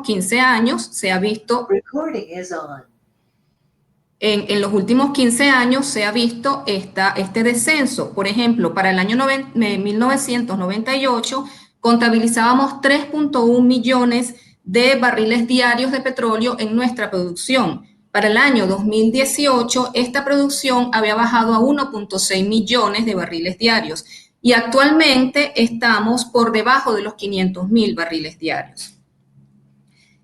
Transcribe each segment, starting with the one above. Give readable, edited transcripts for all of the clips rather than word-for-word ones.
15 años se ha visto, en los últimos 15 años se ha visto este descenso. Por ejemplo, para el año 1998 contabilizábamos 3.1 millones de barriles diarios de petróleo en nuestra producción. Para el año 2018, esta producción había bajado a 1.6 millones de barriles diarios y actualmente estamos por debajo de los 500.000 barriles diarios.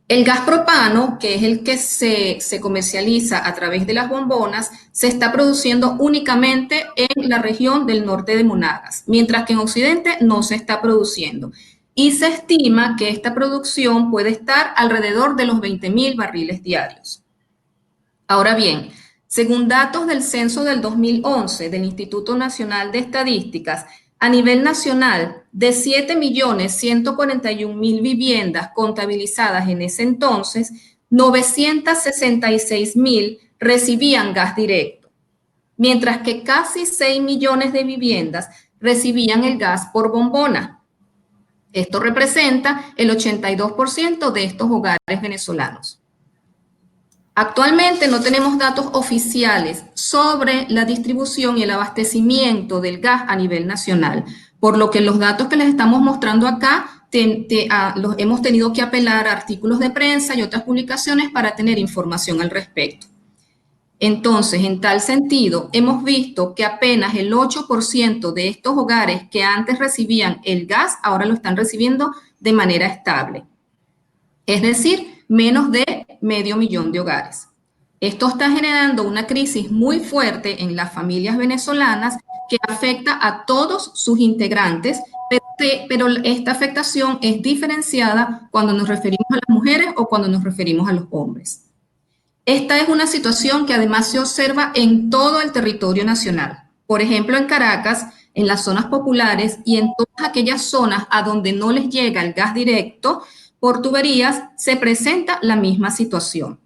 El gas propano, que es el que se comercializa a través de las bombonas, se está produciendo únicamente en la región del norte de Monagas, mientras que en Occidente no se está produciendo. Y se estima que esta producción puede estar alrededor de los 20.000 barriles diarios. Ahora bien, según datos del censo del 2011 del Instituto Nacional de Estadísticas, a nivel nacional, de 7.141.000 viviendas contabilizadas en ese entonces, 966.000 recibían gas directo, mientras que casi 6 millones de viviendas recibían el gas por bombona. Esto representa el 82% de estos hogares venezolanos. Actualmente no tenemos datos oficiales sobre la distribución y el abastecimiento del gas a nivel nacional, por lo que los datos que les estamos mostrando acá los hemos tenido que apelar a artículos de prensa y otras publicaciones para tener información al respecto. Entonces, en tal sentido, hemos visto que apenas el 8% de estos hogares que antes recibían el gas, ahora lo están recibiendo de manera estable. Es decir, menos de 500.000 de hogares. Esto está generando una crisis muy fuerte en las familias venezolanas que afecta a todos sus integrantes, pero esta afectación es diferenciada cuando nos referimos a las mujeres o cuando nos referimos a los hombres. Esta es una situación que además se observa en todo el territorio nacional. Por ejemplo, en Caracas, en las zonas populares y en todas aquellas zonas a donde no les llega el gas directo, por tuberías se presenta la misma situación.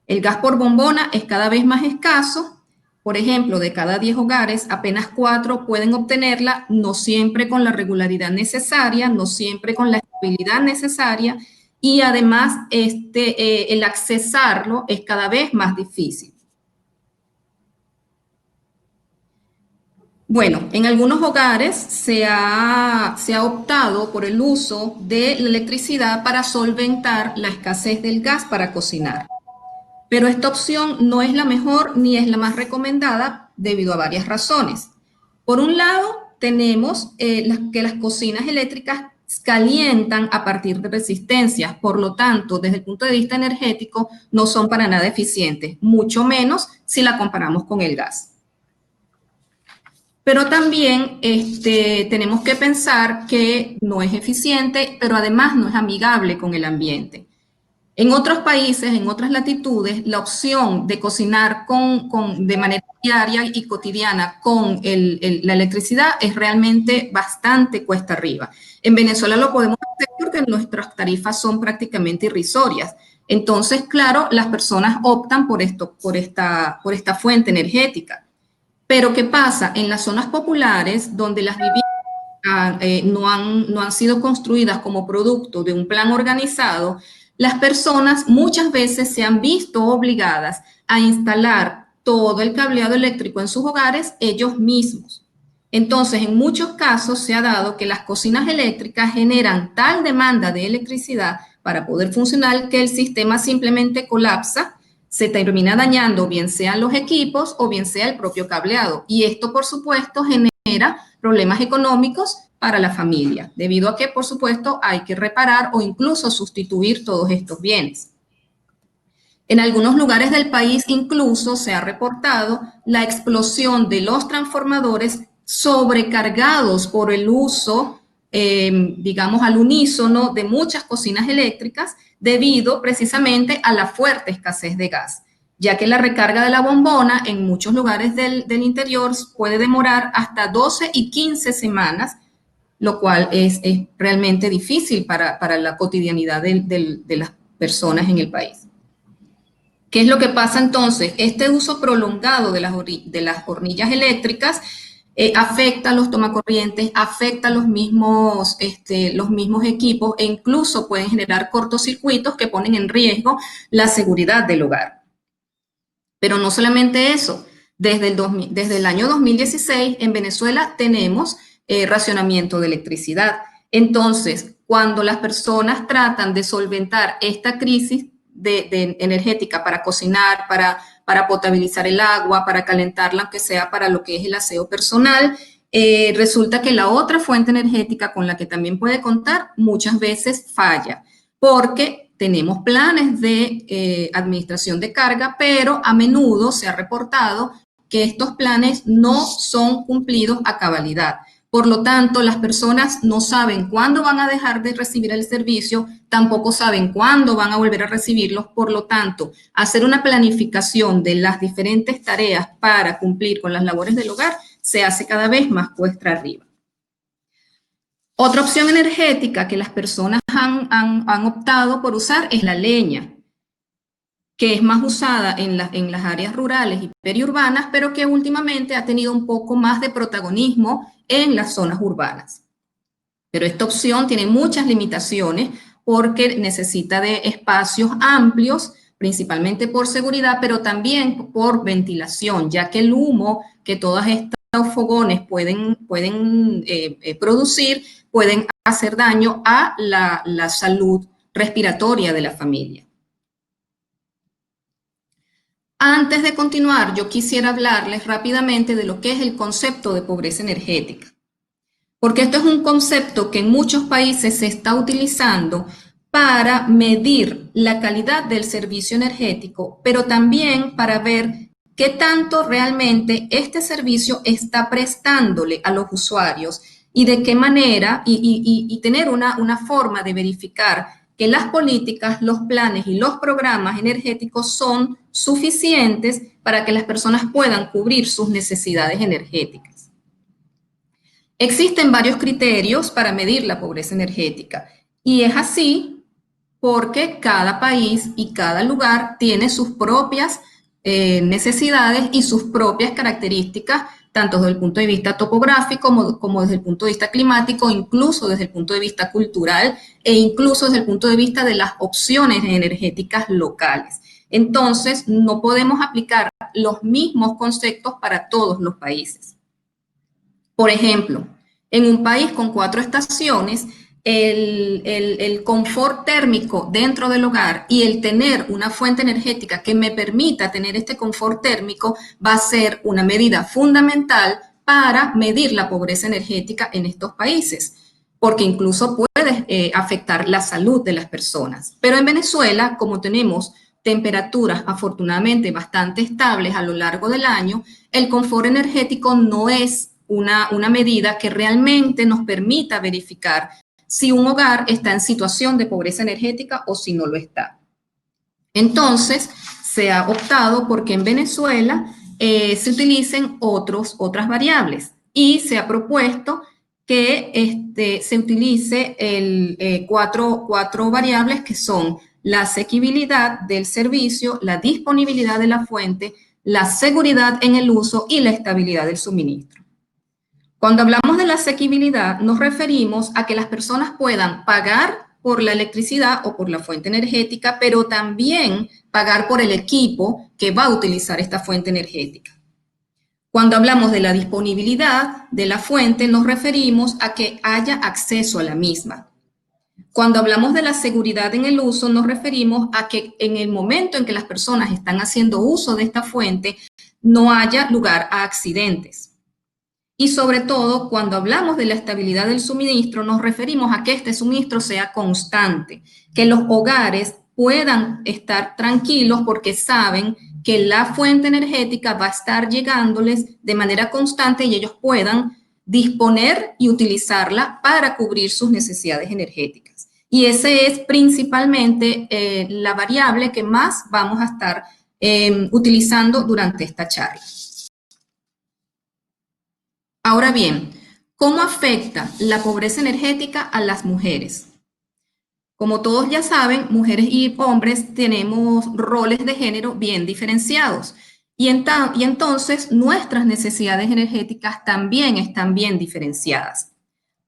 El gas por bombona es cada vez más escaso. Por ejemplo, de cada 10 hogares, apenas 4 pueden obtenerla, no siempre con la regularidad necesaria, no siempre con la estabilidad necesaria, y además el accesarlo es cada vez más difícil. Bueno, en algunos hogares se ha optado por el uso de la electricidad para solventar la escasez del gas para cocinar. Pero esta opción no es la mejor ni es la más recomendada debido a varias razones. Por un lado, tenemos que las cocinas eléctricas calientan a partir de resistencias, por lo tanto, desde el punto de vista energético, no son para nada eficientes, mucho menos si la comparamos con el gas. Pero también tenemos que pensar que no es eficiente, pero además no es amigable con el ambiente. En otros países, en otras latitudes, la opción de cocinar de manera diaria y cotidiana con la electricidad es realmente bastante cuesta arriba. En Venezuela lo podemos hacer porque nuestras tarifas son prácticamente irrisorias. Entonces, claro, las personas optan por esta fuente energética. Pero ¿qué pasa? En las zonas populares, donde las viviendas no han sido construidas como producto de un plan organizado, las personas muchas veces se han visto obligadas a instalar todo el cableado eléctrico en sus hogares ellos mismos. Entonces, en muchos casos se ha dado que las cocinas eléctricas generan tal demanda de electricidad para poder funcionar que el sistema simplemente colapsa, se termina dañando bien sean los equipos o bien sea el propio cableado. Y esto, por supuesto, genera problemas económicos para la familia, debido a que, por supuesto, hay que reparar o incluso sustituir todos estos bienes. En algunos lugares del país incluso se ha reportado la explosión de los transformadores sobrecargados por el uso, digamos, al unísono de muchas cocinas eléctricas debido precisamente a la fuerte escasez de gas, ya que la recarga de la bombona en muchos lugares del interior puede demorar hasta 12 y 15 semanas, lo cual es realmente difícil para la cotidianidad de las personas en el país. ¿Qué es lo que pasa entonces? Este uso prolongado de las hornillas eléctricas afecta a los tomacorrientes, afecta a los mismos equipos e incluso pueden generar cortocircuitos que ponen en riesgo la seguridad del hogar. Pero no solamente eso, desde el año 2016 en Venezuela tenemos racionamiento de electricidad. Entonces, cuando las personas tratan de solventar esta crisis de energética para cocinar, para potabilizar el agua, para calentarla, aunque sea para lo que es el aseo personal, resulta que la otra fuente energética con la que también puede contar muchas veces falla, porque tenemos planes de administración de carga, pero a menudo se ha reportado que estos planes no son cumplidos a cabalidad. Por lo tanto, las personas no saben cuándo van a dejar de recibir el servicio, tampoco saben cuándo van a volver a recibirlos. Por lo tanto, hacer una planificación de las diferentes tareas para cumplir con las labores del hogar se hace cada vez más cuesta arriba. Otra opción energética que las personas han optado por usar es la leña, que es más usada en las áreas rurales y periurbanas, pero que últimamente ha tenido un poco más de protagonismo en las zonas urbanas. Pero esta opción tiene muchas limitaciones porque necesita de espacios amplios, principalmente por seguridad, pero también por ventilación, ya que el humo que todos estos fogones pueden producir pueden hacer daño a la salud respiratoria de la familia. Antes de continuar, yo quisiera hablarles rápidamente de lo que es el concepto de pobreza energética, porque esto es un concepto que en muchos países se está utilizando para medir la calidad del servicio energético, pero también para ver qué tanto realmente este servicio está prestándole a los usuarios y de qué manera, y tener una forma de verificar que las políticas, los planes y los programas energéticos son suficientes para que las personas puedan cubrir sus necesidades energéticas. Existen varios criterios para medir la pobreza energética y es así porque cada país y cada lugar tiene sus propias necesidades y sus propias características, tanto desde el punto de vista topográfico como desde el punto de vista climático, incluso desde el punto de vista cultural e incluso desde el punto de vista de las opciones energéticas locales. Entonces, no podemos aplicar los mismos conceptos para todos los países. Por ejemplo, en un país con 4 estaciones, el confort térmico dentro del hogar y el tener una fuente energética que me permita tener este confort térmico va a ser una medida fundamental para medir la pobreza energética en estos países, porque incluso puede afectar la salud de las personas. Pero en Venezuela, como tenemos temperaturas afortunadamente bastante estables a lo largo del año, el confort energético no es una medida que realmente nos permita verificar si un hogar está en situación de pobreza energética o si no lo está. Entonces, se ha optado porque en Venezuela se utilicen otras variables y se ha propuesto que se utilice cuatro variables que son la asequibilidad del servicio, la disponibilidad de la fuente, la seguridad en el uso y la estabilidad del suministro. Cuando hablamos de la asequibilidad, nos referimos a que las personas puedan pagar por la electricidad o por la fuente energética, pero también pagar por el equipo que va a utilizar esta fuente energética. Cuando hablamos de la disponibilidad de la fuente, nos referimos a que haya acceso a la misma. Cuando hablamos de la seguridad en el uso, nos referimos a que en el momento en que las personas están haciendo uso de esta fuente, no haya lugar a accidentes. Y sobre todo, cuando hablamos de la estabilidad del suministro, nos referimos a que este suministro sea constante, que los hogares puedan estar tranquilos porque saben que la fuente energética va a estar llegándoles de manera constante y ellos puedan disponer y utilizarla para cubrir sus necesidades energéticas. Y esa es principalmente la variable que más vamos a estar utilizando durante esta charla. Ahora bien, ¿cómo afecta la pobreza energética a las mujeres? Como todos ya saben, mujeres y hombres tenemos roles de género bien diferenciados y entonces nuestras necesidades energéticas también están bien diferenciadas.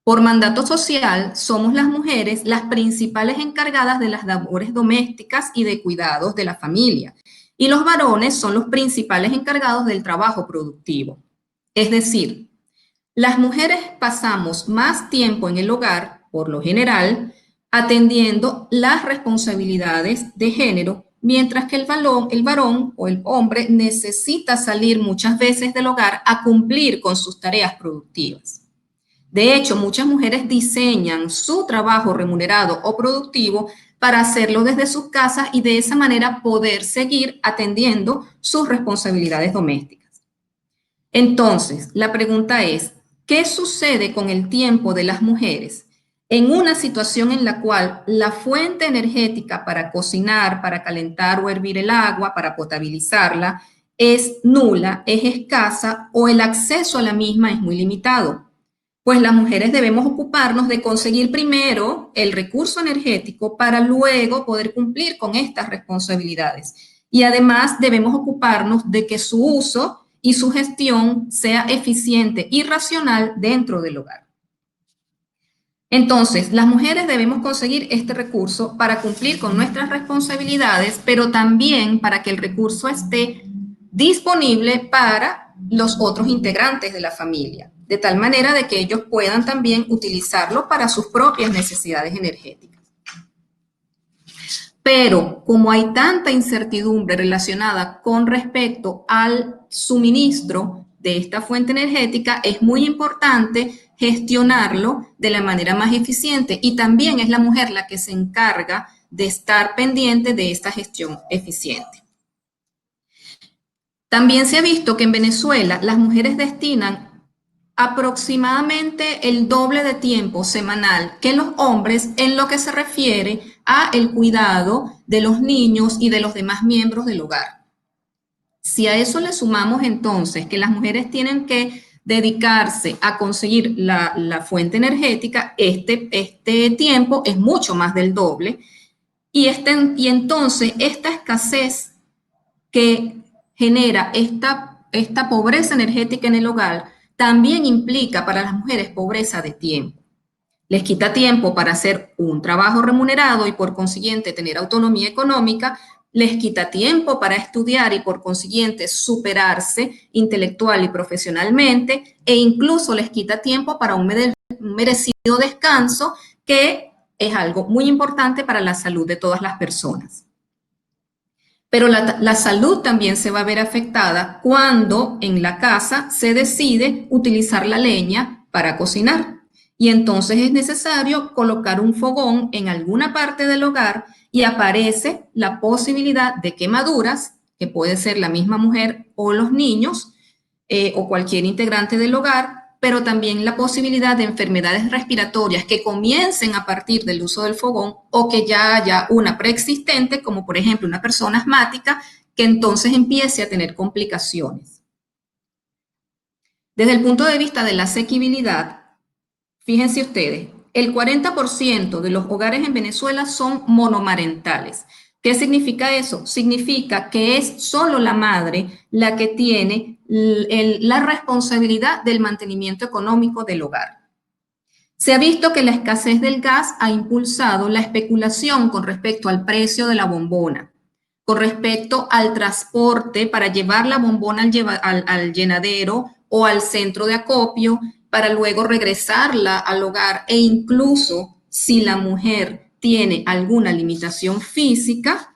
Por mandato social, somos las mujeres las principales encargadas de las labores domésticas y de cuidados de la familia, y los varones son los principales encargados del trabajo productivo. Es decir, las mujeres pasamos más tiempo en el hogar, por lo general, atendiendo las responsabilidades de género, mientras que el varón o el hombre necesita salir muchas veces del hogar a cumplir con sus tareas productivas. De hecho, muchas mujeres diseñan su trabajo remunerado o productivo para hacerlo desde sus casas y de esa manera poder seguir atendiendo sus responsabilidades domésticas. Entonces, la pregunta es, ¿qué sucede con el tiempo de las mujeres en una situación en la cual la fuente energética para cocinar, para calentar o hervir el agua, para potabilizarla, es nula, es escasa o el acceso a la misma es muy limitado? Pues las mujeres debemos ocuparnos de conseguir primero el recurso energético para luego poder cumplir con estas responsabilidades. Y además debemos ocuparnos de que su uso y su gestión sea eficiente y racional dentro del hogar. Entonces, las mujeres debemos conseguir este recurso para cumplir con nuestras responsabilidades, pero también para que el recurso esté disponible para los otros integrantes de la familia, de tal manera de que ellos puedan también utilizarlo para sus propias necesidades energéticas. Pero como hay tanta incertidumbre relacionada con respecto al suministro de esta fuente energética, es muy importante gestionarlo de la manera más eficiente y también es la mujer la que se encarga de estar pendiente de esta gestión eficiente. También se ha visto que en Venezuela las mujeres destinan aproximadamente el doble de tiempo semanal que los hombres en lo que se refiere a el cuidado de los niños y de los demás miembros del hogar. Si a eso le sumamos entonces que las mujeres tienen que dedicarse a conseguir la fuente energética, este tiempo es mucho más del doble y entonces esta escasez que genera esta pobreza energética en el hogar también implica para las mujeres pobreza de tiempo. Les quita tiempo para hacer un trabajo remunerado y por consiguiente tener autonomía económica, les quita tiempo para estudiar y por consiguiente superarse intelectual y profesionalmente e incluso les quita tiempo para un merecido descanso que es algo muy importante para la salud de todas las personas. Pero la salud también se va a ver afectada cuando en la casa se decide utilizar la leña para cocinar. Y entonces es necesario colocar un fogón en alguna parte del hogar y aparece la posibilidad de quemaduras, que puede ser la misma mujer o los niños o cualquier integrante del hogar, pero también la posibilidad de enfermedades respiratorias que comiencen a partir del uso del fogón o que ya haya una preexistente, como por ejemplo una persona asmática, que entonces empiece a tener complicaciones. Desde el punto de vista de la asequibilidad, fíjense ustedes, el 40% de los hogares en Venezuela son monomarentales. ¿Qué significa eso? Significa que es solo la madre la que tiene la responsabilidad del mantenimiento económico del hogar. Se ha visto que la escasez del gas ha impulsado la especulación con respecto al precio de la bombona, con respecto al transporte para llevar la bombona al llenadero o al centro de acopio, para luego regresarla al hogar e incluso si la mujer tiene alguna limitación física,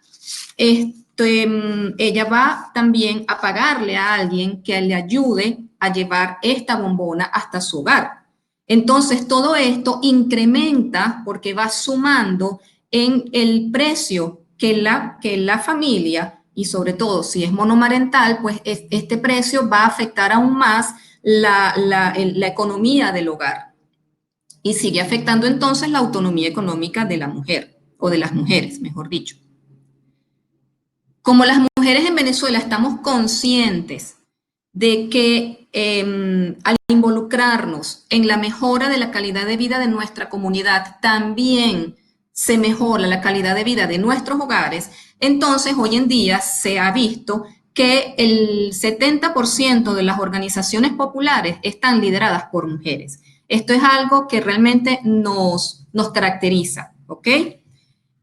ella va también a pagarle a alguien que le ayude a llevar esta bombona hasta su hogar. Entonces, todo esto incrementa porque va sumando en el precio que la familia, y sobre todo si es monomarental, pues este precio va a afectar aún más la economía del hogar y sigue afectando entonces la autonomía económica de la mujer, o de las mujeres, mejor dicho. Como las mujeres en Venezuela estamos conscientes de que al involucrarnos en la mejora de la calidad de vida de nuestra comunidad, también se mejora la calidad de vida de nuestros hogares, entonces hoy en día se ha visto que el 70% de las organizaciones populares están lideradas por mujeres. Esto es algo que realmente nos caracteriza, ¿ok?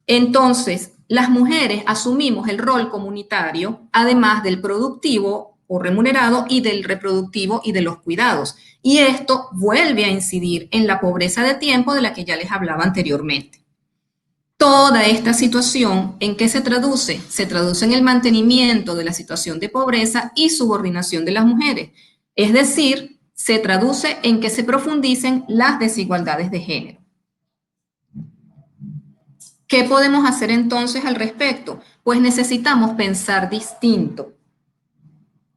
Entonces, las mujeres asumimos el rol comunitario, además del productivo o remunerado y del reproductivo y de los cuidados. Y esto vuelve a incidir en la pobreza de tiempo de la que ya les hablaba anteriormente. Toda esta situación, ¿en qué se traduce? Se traduce en el mantenimiento de la situación de pobreza y subordinación de las mujeres. Es decir, se traduce en que se profundicen las desigualdades de género. ¿Qué podemos hacer entonces al respecto? Pues necesitamos pensar distinto.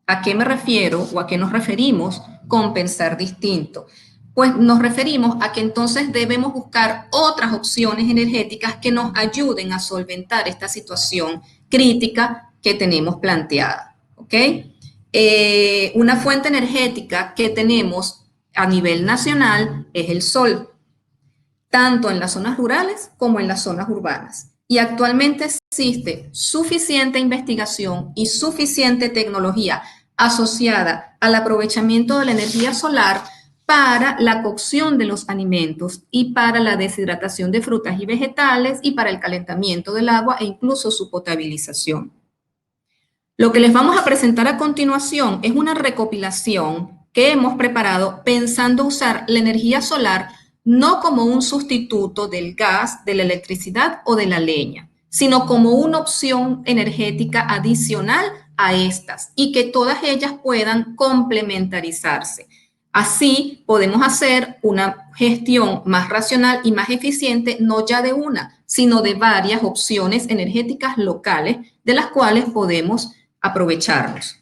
¿A qué me refiero o a qué nos referimos con pensar distinto? Pues nos referimos a que entonces debemos buscar otras opciones energéticas que nos ayuden a solventar esta situación crítica que tenemos planteada. ¿Ok? Una fuente energética que tenemos a nivel nacional es el sol, tanto en las zonas rurales como en las zonas urbanas. Y actualmente existe suficiente investigación y suficiente tecnología asociada al aprovechamiento de la energía solar para la cocción de los alimentos y para la deshidratación de frutas y vegetales y para el calentamiento del agua e incluso su potabilización. Lo que les vamos a presentar a continuación es una recopilación que hemos preparado pensando usar la energía solar no como un sustituto del gas, de la electricidad o de la leña, sino como una opción energética adicional a estas y que todas ellas puedan complementarizarse. Así podemos hacer una gestión más racional y más eficiente, no ya de una, sino de varias opciones energéticas locales de las cuales podemos aprovecharlos.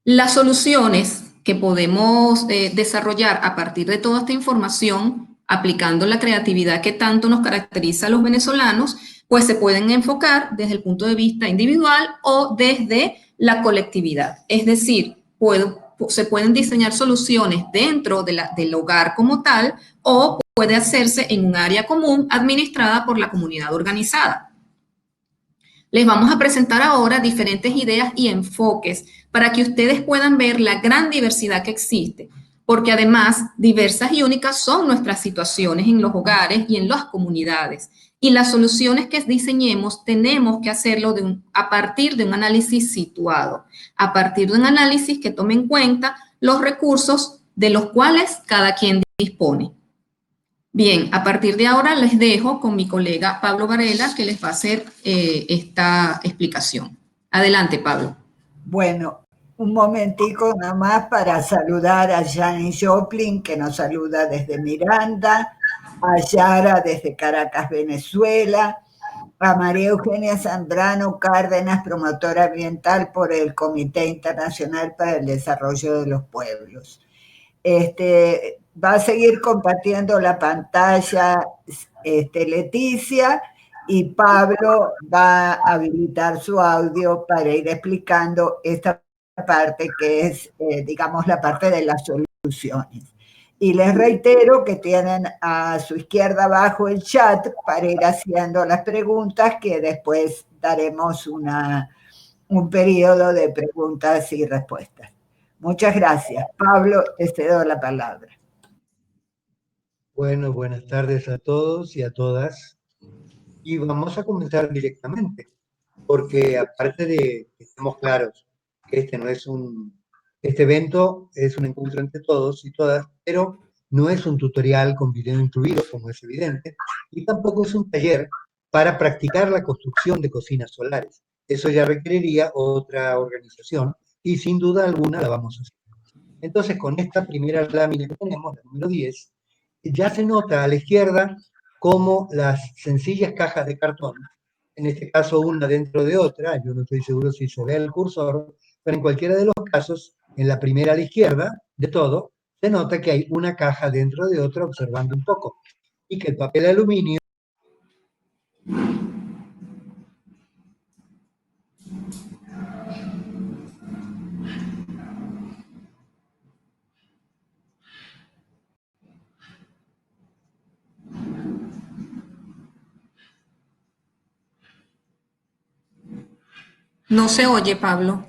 Las soluciones que podemos desarrollar a partir de toda esta información, aplicando la creatividad que tanto nos caracteriza a los venezolanos, pues se pueden enfocar desde el punto de vista individual o desde la colectividad. Es decir, se pueden diseñar soluciones dentro del hogar como tal o puede hacerse en un área común administrada por la comunidad organizada. Les vamos a presentar ahora diferentes ideas y enfoques para que ustedes puedan ver la gran diversidad que existe, porque además diversas y únicas son nuestras situaciones en los hogares y en las comunidades. Y las soluciones que diseñemos tenemos que hacerlo a partir de un análisis situado, a partir de un análisis que tome en cuenta los recursos de los cuales cada quien dispone. Bien, a partir de ahora les dejo con mi colega Pablo Varela, que les va a hacer esta explicación. Adelante, Pablo. Bueno, un momentico nada más para saludar a Janis Joplin, que nos saluda desde Miranda, a Yara desde Caracas, Venezuela, a María Eugenia Zambrano Cárdenas, promotora ambiental por el Comité Internacional para el Desarrollo de los Pueblos. Va a seguir compartiendo la pantalla Leticia, y Pablo va a habilitar su audio para ir explicando esta parte que es, digamos, la parte de las soluciones. Y les reitero que tienen a su izquierda abajo el chat para ir haciendo las preguntas, que después daremos un periodo de preguntas y respuestas. Muchas gracias. Pablo, te cedo la palabra. Bueno, buenas tardes a todos y a todas. Y vamos a comenzar directamente, porque aparte de que estemos claros que este evento es un encuentro entre todos y todas, pero no es un tutorial con video incluido, como es evidente, y tampoco es un taller para practicar la construcción de cocinas solares. Eso ya requeriría otra organización y sin duda alguna la vamos a hacer. Entonces, con esta primera lámina que tenemos, la número 10, ya se nota a la izquierda cómo las sencillas cajas de cartón, en este caso una dentro de otra, yo no estoy seguro si se ve el cursor, pero en cualquiera de los casos, en la primera a la izquierda de todo, se nota que hay una caja dentro de otra observando un poco, y que el papel aluminio No se oye, Pablo.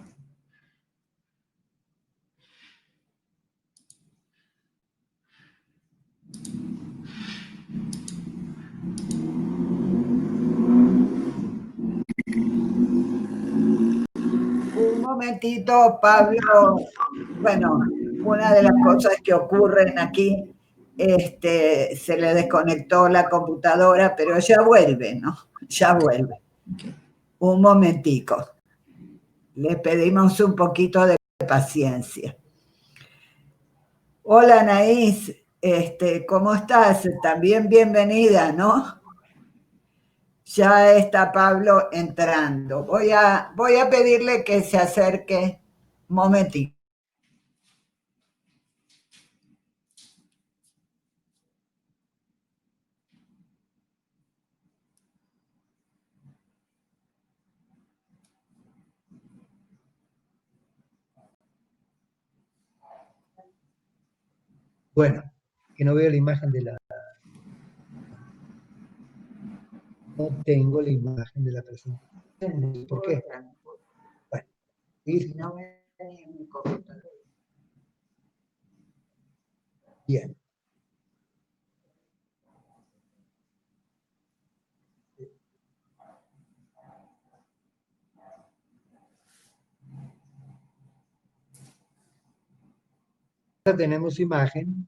Un momentito, Pablo. Bueno, una de las cosas que ocurren aquí, se le desconectó la computadora, pero ya vuelve, ¿no? Ya vuelve. Un momentico. Le pedimos un poquito de paciencia. Hola, Anaís. ¿Cómo estás? También bienvenida, ¿no? Ya está Pablo entrando. Voy a pedirle que se acerque un momentito. Bueno, que no veo la imagen de la... No tengo la imagen de la presentación. No sé ¿por qué? Bueno, ¿sí? Bien. Ahora tenemos imagen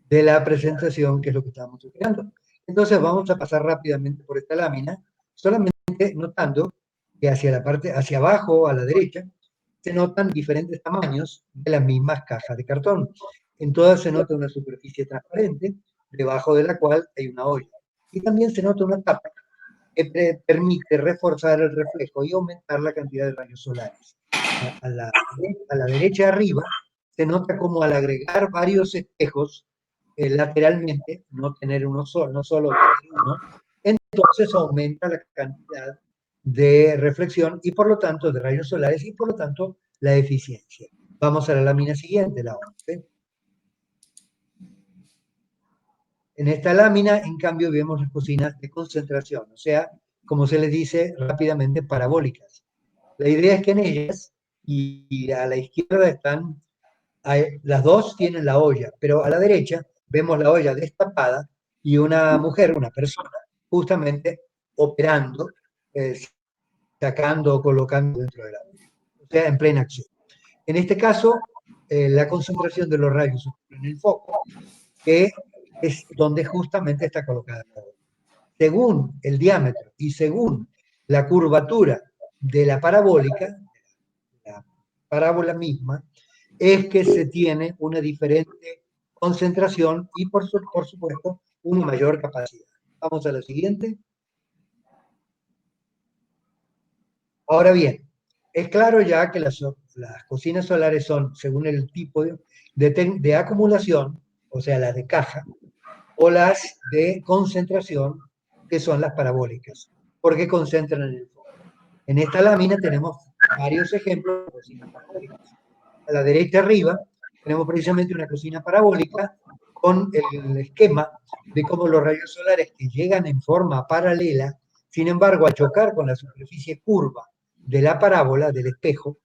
de la presentación, que es lo que estábamos esperando. Entonces vamos a pasar rápidamente por esta lámina, solamente notando que hacia la parte, hacia abajo, a la derecha, se notan diferentes tamaños de las mismas cajas de cartón. En todas se nota una superficie transparente, debajo de la cual hay una olla. Y también se nota una tapa que permite reforzar el reflejo y aumentar la cantidad de rayos solares. A la derecha arriba se nota como al agregar varios espejos lateralmente, no tener uno solo, no solo tener uno, entonces aumenta la cantidad de reflexión y por lo tanto de rayos solares y por lo tanto la eficiencia. Vamos a la lámina siguiente, la 11. En esta lámina, en cambio, vemos las cocinas de concentración, o sea, como se les dice rápidamente, parabólicas. La idea es que en ellas, y a la izquierda están, las dos tienen la olla, pero a la derecha vemos la olla destapada y una mujer, una persona, justamente operando, eh, sacando o colocando dentro de la olla, o sea, en plena acción. En este caso, la concentración de los rayos en el foco, que es donde justamente está colocada la olla. Según el diámetro y según la curvatura de la parabólica, la parábola misma, es que se tiene una diferente concentración y por supuesto una mayor capacidad. Vamos a la siguiente. Ahora bien, es claro ya que las cocinas solares son, según el tipo de acumulación, o sea, las de caja, o las de concentración, que son las parabólicas, porque concentran en el foco. En esta lámina tenemos varios ejemplos de cocinas parabólicas. A la derecha arriba tenemos precisamente una cocina parabólica con el esquema de cómo los rayos solares que llegan en forma paralela, sin embargo, al chocar con la superficie curva de la parábola, del espejo,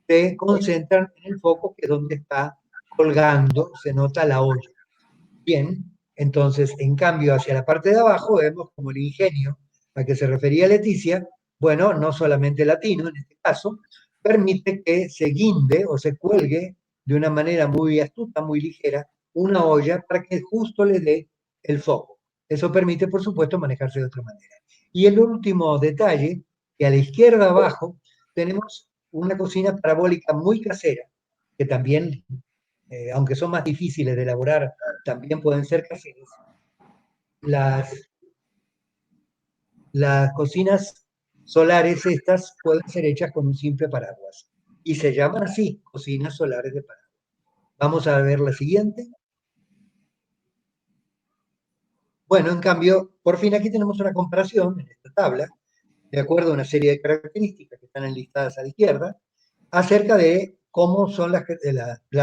se concentran en el foco, que es donde está colgando, se nota la olla. Bien, entonces, en cambio, hacia la parte de abajo vemos como el ingenio a que se refería Leticia, bueno, no solamente latino en este caso, permite que se guinde o se cuelgue de una manera muy astuta, muy ligera, una olla para que justo le dé el foco. Eso permite, por supuesto, manejarse de otra manera. Y el último detalle, que a la izquierda abajo tenemos una cocina parabólica muy casera, que también, aunque son más difíciles de elaborar, también pueden ser caseros. Las, las cocinas solares estas pueden ser hechas con un simple paraguas y se llaman así, cocinas solares de paraguas. Vamos a ver la siguiente. Bueno, en cambio, por fin aquí tenemos una comparación en esta tabla, de acuerdo a una serie de características que están enlistadas a la izquierda, acerca de cómo son las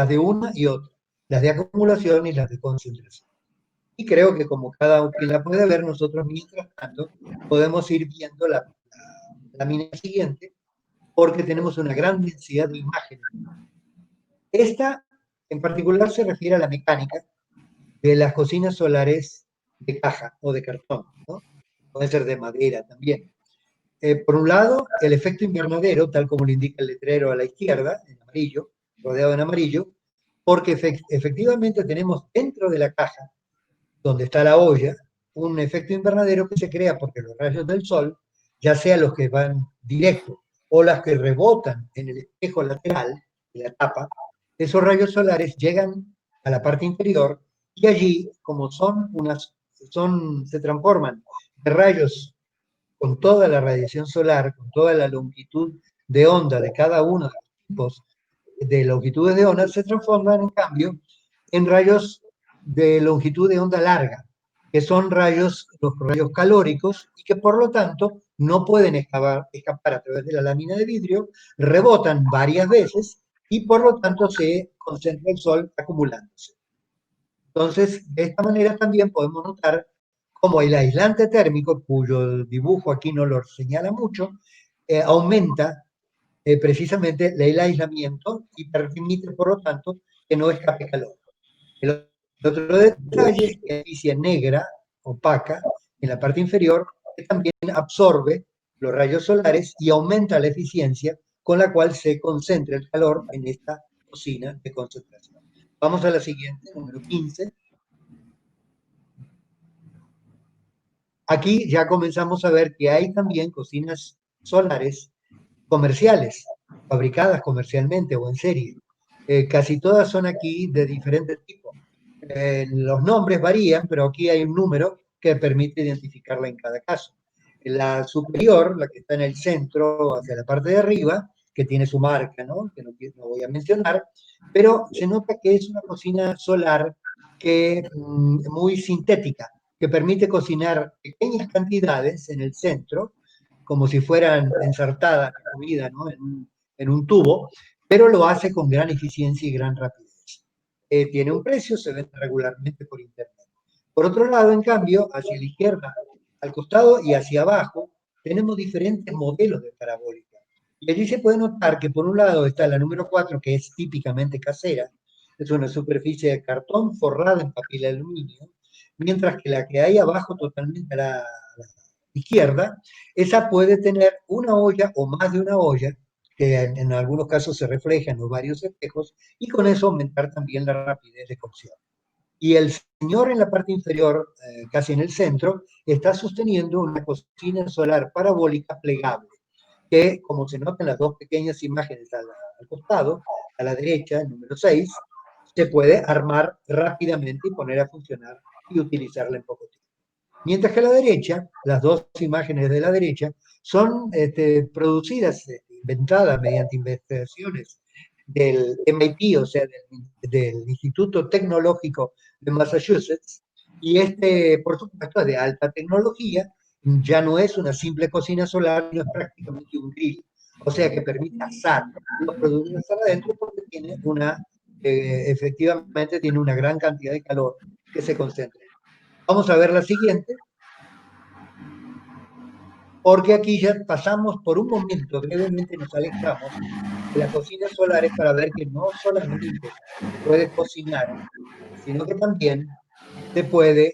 de una y otra, las de acumulación y las de concentración. Y creo que como cada quien la puede ver, nosotros mientras tanto podemos ir viendo la lámina siguiente, porque tenemos una gran densidad de imágenes. Esta en particular se refiere a la mecánica de las cocinas solares de caja o de cartón, ¿no? Puede ser de madera también. Por un lado, el efecto invernadero, tal como lo indica el letrero a la izquierda, en amarillo, rodeado en amarillo, porque efectivamente tenemos dentro de la caja, donde está la olla, un efecto invernadero que se crea porque los rayos del sol, ya sea los que van directos o las que rebotan en el espejo lateral de la tapa, esos rayos solares llegan a la parte inferior y allí, como se transforman de rayos con toda la radiación solar, con toda la longitud de onda de cada uno de los tipos de longitudes de onda, se transforman en cambio en rayos de longitud de onda larga, que son los rayos calóricos y que por lo tanto no pueden escapar a través de la lámina de vidrio, rebotan varias veces y por lo tanto se concentra el sol acumulándose. Entonces, de esta manera también podemos notar cómo el aislante térmico, cuyo dibujo aquí no lo señala mucho, aumenta precisamente el aislamiento y permite, por lo tanto, que no escape calor. El otro detalle es que la superficie negra, opaca, en la parte inferior, que también absorbe los rayos solares y aumenta la eficiencia con la cual se concentra el calor en esta cocina de concentración. Vamos a la siguiente, número 15. Aquí ya comenzamos a ver que hay también cocinas solares comerciales, fabricadas comercialmente o en serie. Casi todas son aquí de diferentes tipos. Los nombres varían, pero aquí hay un número que permite identificarla en cada caso. La superior, la que está en el centro, hacia la parte de arriba, que tiene su marca, ¿no? Que no voy a mencionar, pero se nota que es una cocina solar que, muy sintética, que permite cocinar pequeñas cantidades en el centro, como si fueran ensartadas la comida, ¿no? En un tubo, pero lo hace con gran eficiencia y gran rapidez. Tiene un precio, se vende regularmente por internet. Por otro lado, en cambio, hacia la izquierda, al costado y hacia abajo, tenemos diferentes modelos de parabólica. Y allí se puede notar que por un lado está la número 4, que es típicamente casera, es una superficie de cartón forrada en papel aluminio, mientras que la que hay abajo totalmente a la izquierda, esa puede tener una olla o más de una olla, que en algunos casos se refleja en los varios espejos, y con eso aumentar también la rapidez de cocción. Y el señor en la parte inferior, casi en el centro, está sosteniendo una cocina solar parabólica plegable, que, como se nota en las dos pequeñas imágenes al costado, a la derecha, el número 6, se puede armar rápidamente y poner a funcionar y utilizarla en poco tiempo. Mientras que a la derecha, las dos imágenes de la derecha, son producidas, inventadas mediante investigaciones del MIT, o sea, del Instituto Tecnológico de Massachusetts, y por supuesto, es de alta tecnología, ya no es una simple cocina solar, no es prácticamente un grill, o sea que permite asar los productos adentro porque efectivamente tiene una gran cantidad de calor que se concentra. Vamos a ver la siguiente, porque aquí ya pasamos por un momento, brevemente nos alejamos de las cocinas solares para ver que no solamente se puede cocinar, sino que también se puede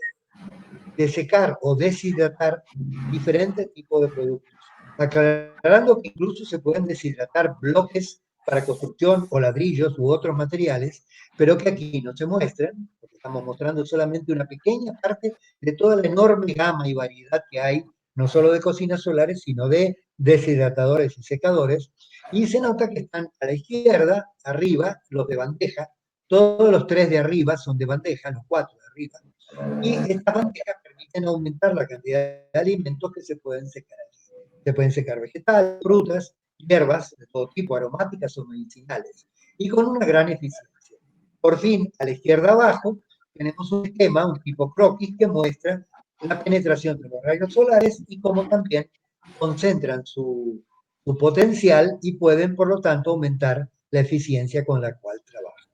desecar o deshidratar diferentes tipos de productos. Aclarando que incluso se pueden deshidratar bloques para construcción o ladrillos u otros materiales, pero que aquí no se muestran, porque estamos mostrando solamente una pequeña parte de toda la enorme gama y variedad que hay, no solo de cocinas solares, sino de deshidratadores y secadores. Y se nota que están a la izquierda, arriba, los de bandeja. Todos los tres de arriba son de bandeja, los cuatro de arriba. Y estas bandejas permiten aumentar la cantidad de alimentos que se pueden secar allí. Se pueden secar vegetales, frutas, hierbas de todo tipo, aromáticas o medicinales, y con una gran eficiencia. Por fin, a la izquierda abajo, tenemos un esquema, un tipo croquis, que muestra la penetración de los rayos solares y cómo también concentran su potencial y pueden, por lo tanto, aumentar la eficiencia con la cual trabajan.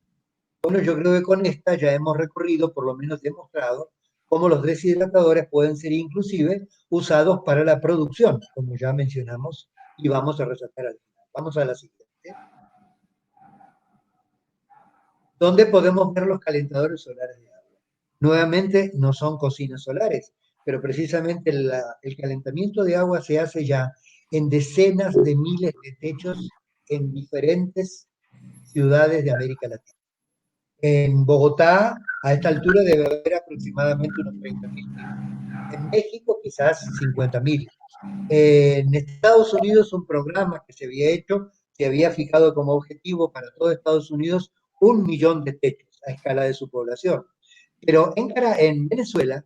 Bueno, yo creo que con esta ya hemos recorrido, por lo menos demostrado, cómo los deshidratadores pueden ser inclusive usados para la producción, como ya mencionamos y vamos a resaltar al final. Vamos a la siguiente. ¿Dónde podemos ver los calentadores solares de agua? Nuevamente, no son cocinas solares, pero precisamente el calentamiento de agua se hace ya en decenas de miles de techos en diferentes ciudades de América Latina. En Bogotá, a esta altura debe haber aproximadamente unos 30.000. En México, quizás 50.000. En Estados Unidos, un programa que se había hecho, se había fijado como objetivo para todo Estados Unidos 1 millón de techos a escala de su población. Pero en Venezuela,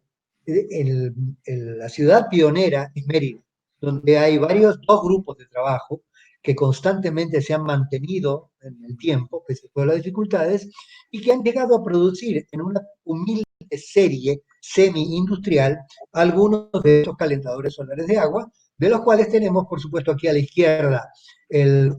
la ciudad pionera es Mérida, donde hay dos grupos de trabajo que constantemente se han mantenido en el tiempo, pese a todas las dificultades, y que han llegado a producir en una humilde serie semi-industrial algunos de estos calentadores solares de agua, de los cuales tenemos, por supuesto, aquí a la izquierda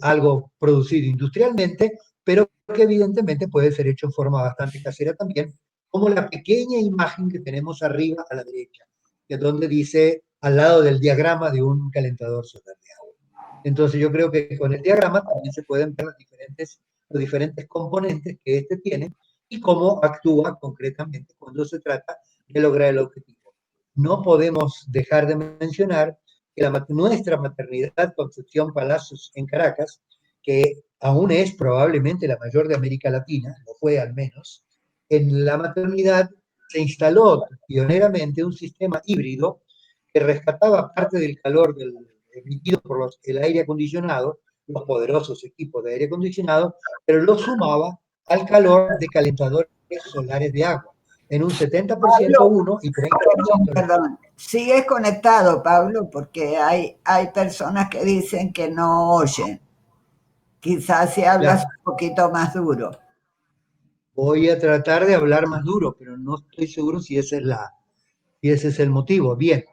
algo producido industrialmente, pero que evidentemente puede ser hecho en forma bastante casera también, como la pequeña imagen que tenemos arriba a la derecha, que es donde dice al lado del diagrama de un calentador solar de agua. Entonces yo creo que con el diagrama también se pueden ver los diferentes componentes que este tiene y cómo actúa concretamente cuando se trata de lograr el objetivo. No podemos dejar de mencionar que nuestra maternidad Concepción Palacios en Caracas, que aún es probablemente la mayor de América Latina, lo fue al menos, en la maternidad se instaló pioneramente un sistema híbrido que rescataba parte del calor emitido por el aire acondicionado, los poderosos equipos de aire acondicionado, pero lo sumaba al calor de calentadores solares de agua, en un 70% Pablo, uno y 30% el otro. perdón. Sigues conectado, Pablo, porque hay personas que dicen que no oyen. Quizás si hablas Ya, un poquito más duro. voy a tratar de hablar más duro, pero no estoy seguro si ese es el motivo. Bien,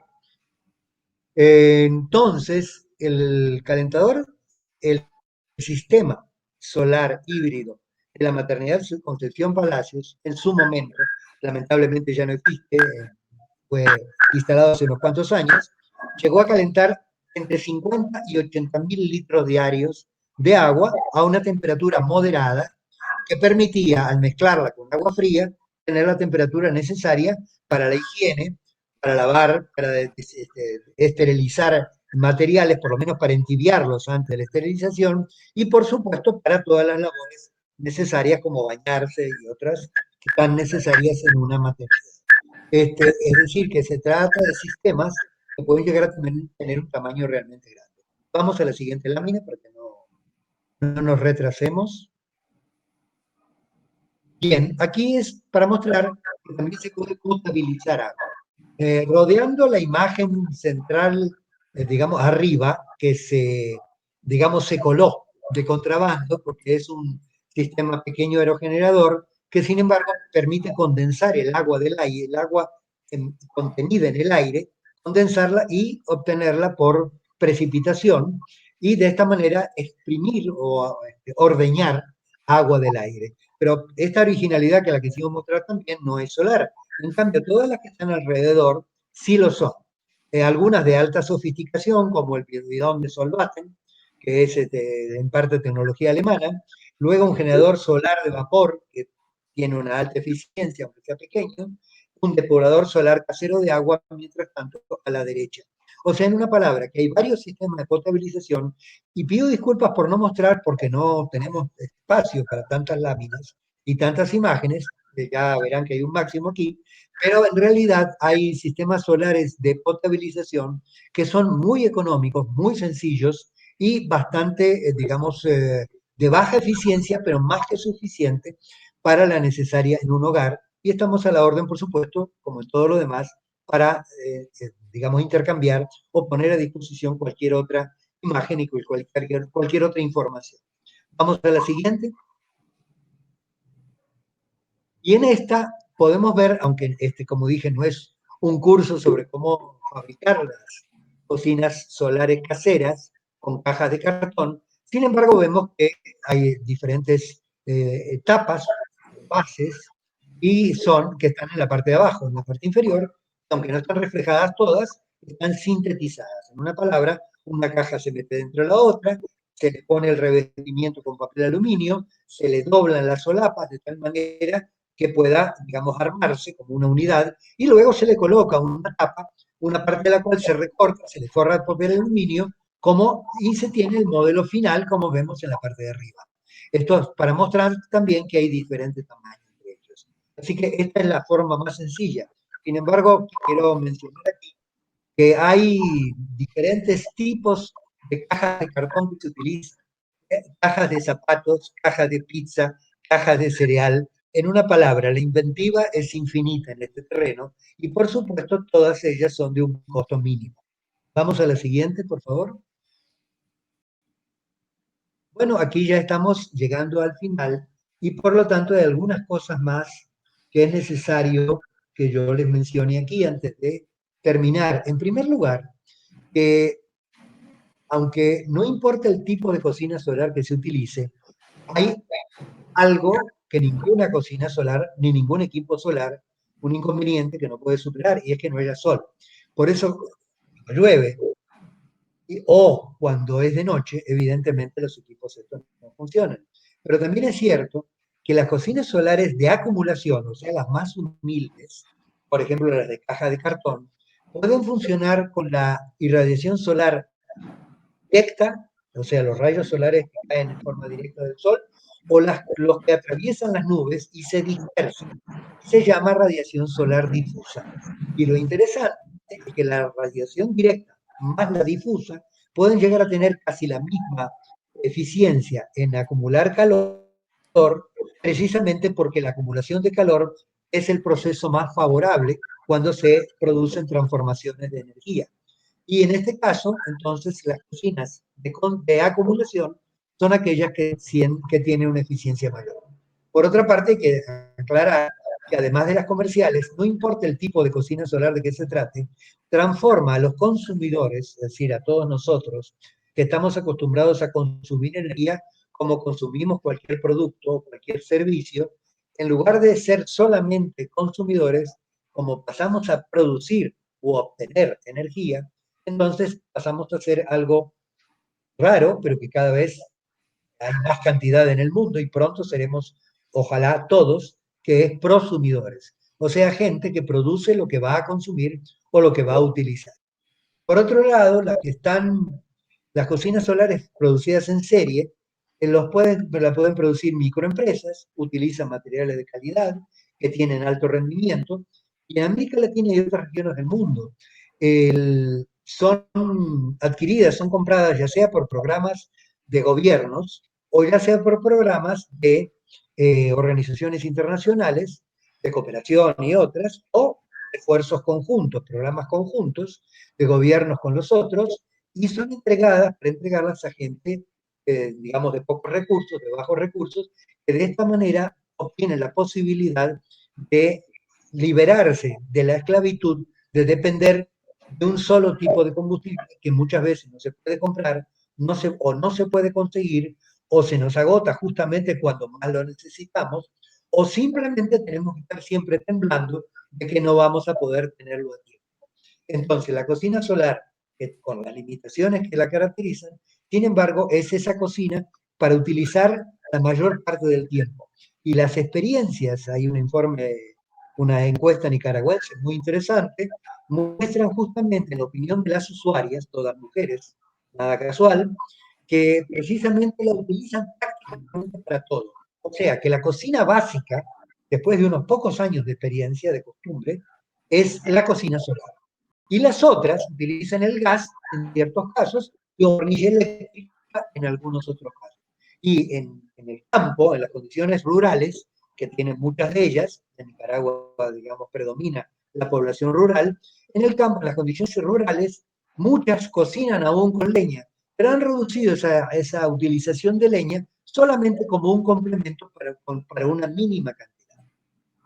entonces el calentador, el sistema solar híbrido de la maternidad Concepción Palacios, en su momento, lamentablemente ya no existe, fue instalado hace unos cuantos años, llegó a calentar entre 50 y 80.000 litros diarios de agua a una temperatura moderada que permitía, al mezclarla con agua fría, tener la temperatura necesaria para la higiene, para lavar, para esterilizar materiales, por lo menos para entibiarlos antes de la esterilización, y por supuesto para todas las labores necesarias como bañarse y otras que están necesarias en una maternidad. Es decir, que se trata de sistemas que pueden llegar a tener un tamaño realmente grande. Vamos a la siguiente lámina para que no nos retrasemos. Bien, aquí es para mostrar que también se puede potabilizar agua. Rodeando la imagen central, digamos, arriba, que se coló de contrabando, porque es un sistema pequeño aerogenerador, que sin embargo permite condensar el agua del aire, el agua contenida en el aire, condensarla y obtenerla por precipitación, y de esta manera exprimir o ordeñar agua del aire. Pero esta originalidad que la que quisimos mostrar también no es solar. En cambio, todas las que están alrededor sí lo son. Algunas de alta sofisticación, como el bidón de Solvaten, que es en parte tecnología alemana. Luego un generador solar de vapor, que tiene una alta eficiencia, aunque sea pequeño. Un depurador solar casero de agua, mientras tanto, a la derecha. O sea, en una palabra, que hay varios sistemas de potabilización, y pido disculpas por no mostrar, porque no tenemos espacio para tantas láminas y tantas imágenes, ya verán que hay un máximo aquí, pero en realidad hay sistemas solares de potabilización que son muy económicos, muy sencillos y bastante, digamos, de baja eficiencia, pero más que suficiente para la necesaria en un hogar. Y estamos a la orden, por supuesto, como en todo lo demás, para, digamos, intercambiar o poner a disposición cualquier otra imagen y cualquier otra información. Vamos a la siguiente. Y en esta podemos ver, aunque como dije, no es un curso sobre cómo fabricar las cocinas solares caseras con cajas de cartón, sin embargo vemos que hay diferentes etapas, bases, y son que están en la parte de abajo, en la parte inferior, aunque no están reflejadas todas, están sintetizadas. En una palabra, una caja se mete dentro de la otra, se le pone el revestimiento con papel aluminio, se le doblan las solapas de tal manera que pueda, digamos, armarse como una unidad, y luego se le coloca una tapa, una parte de la cual se recorta, se le forra el papel aluminio, y se tiene el modelo final, como vemos en la parte de arriba. Esto es para mostrar también que hay diferentes tamaños de ellos. Así que esta es la forma más sencilla. Sin embargo, quiero mencionar aquí que hay diferentes tipos de cajas de cartón que se utilizan. Cajas de zapatos, cajas de pizza, cajas de cereal. En una palabra, la inventiva es infinita en este terreno y por supuesto todas ellas son de un costo mínimo. Vamos a la siguiente, por favor. Bueno, aquí ya estamos llegando al final y por lo tanto hay algunas cosas más que es necesario que yo les mencione aquí antes de terminar. En primer lugar, que aunque no importa el tipo de cocina solar que se utilice, hay algo que ninguna cocina solar ni ningún equipo solar, un inconveniente que no puede superar, y es que no haya sol. Por eso, cuando llueve o cuando es de noche, evidentemente los equipos estos no funcionan. Pero también es cierto que las cocinas solares de acumulación, o sea, las más humildes, por ejemplo, las de caja de cartón, pueden funcionar con la irradiación solar directa, o sea, los rayos solares que caen en forma directa del sol, o los que atraviesan las nubes y se dispersan. Se llama radiación solar difusa. Y lo interesante es que la radiación directa más la difusa pueden llegar a tener casi la misma eficiencia en acumular calor, precisamente porque la acumulación de calor es el proceso más favorable cuando se producen transformaciones de energía. Y en este caso, entonces, las cocinas de acumulación son aquellas que tienen una eficiencia mayor. Por otra parte, hay que aclarar que además de las comerciales, no importa el tipo de cocina solar de que se trate, transforma a los consumidores, es decir, a todos nosotros, que estamos acostumbrados a consumir energía como consumimos cualquier producto o cualquier servicio, en lugar de ser solamente consumidores, como pasamos a producir o obtener energía, entonces pasamos a hacer algo raro, pero que cada vez hay más cantidad en el mundo y pronto seremos, ojalá todos, que es prosumidores. O sea, gente que produce lo que va a consumir o lo que va a utilizar. Por otro lado, las cocinas solares producidas en serie, la pueden producir microempresas, utilizan materiales de calidad, que tienen alto rendimiento, y en América Latina y otras regiones del mundo son adquiridas, son compradas ya sea por programas de gobiernos o ya sea por programas de organizaciones internacionales, de cooperación y otras, o esfuerzos conjuntos, programas conjuntos de gobiernos con los otros, y son entregadas para entregarlas a gente, digamos, de pocos recursos, de bajos recursos, que de esta manera obtienen la posibilidad de liberarse de la esclavitud, de depender de un solo tipo de combustible que muchas veces no se puede comprar, o no se puede conseguir, o se nos agota justamente cuando más lo necesitamos, o simplemente tenemos que estar siempre temblando de que no vamos a poder tenerlo a tiempo. Entonces, la cocina solar, con las limitaciones que la caracterizan, sin embargo, es esa cocina para utilizar la mayor parte del tiempo. Y las experiencias, hay un informe, una encuesta nicaragüense muy interesante, muestran justamente la opinión de las usuarias, todas mujeres, nada casual, que precisamente la utilizan prácticamente para todo. O sea, que la cocina básica, después de unos pocos años de experiencia, de costumbre, es la cocina solar. Y las otras utilizan el gas en ciertos casos y hornilla eléctrica en algunos otros casos. Y en el campo, en las condiciones rurales, que tienen muchas de ellas, en Nicaragua, digamos, predomina la población rural, en el campo, en las condiciones rurales, muchas cocinan aún con leña, pero han reducido esa utilización de leña solamente como un complemento para una mínima cantidad.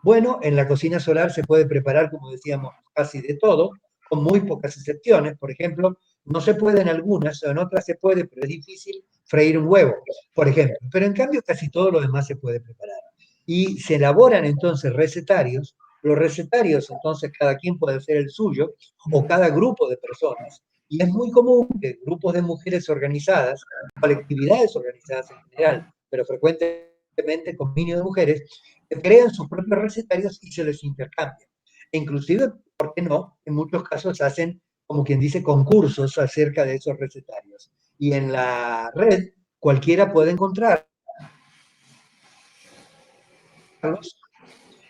Bueno, en la cocina solar se puede preparar, como decíamos, casi de todo, con muy pocas excepciones. Por ejemplo, no se puede en algunas, en otras se puede, pero es difícil freír un huevo, por ejemplo. Pero en cambio casi todo lo demás se puede preparar. Y se elaboran entonces recetarios. Los recetarios, entonces, cada quien puede hacer el suyo, o cada grupo de personas. Y es muy común que grupos de mujeres organizadas, colectividades organizadas en general, pero frecuentemente con niños de mujeres, crean sus propios recetarios y se les intercambian. E inclusive, ¿por qué no? En muchos casos hacen, como quien dice, concursos acerca de esos recetarios. Y en la red cualquiera puede encontrarlos.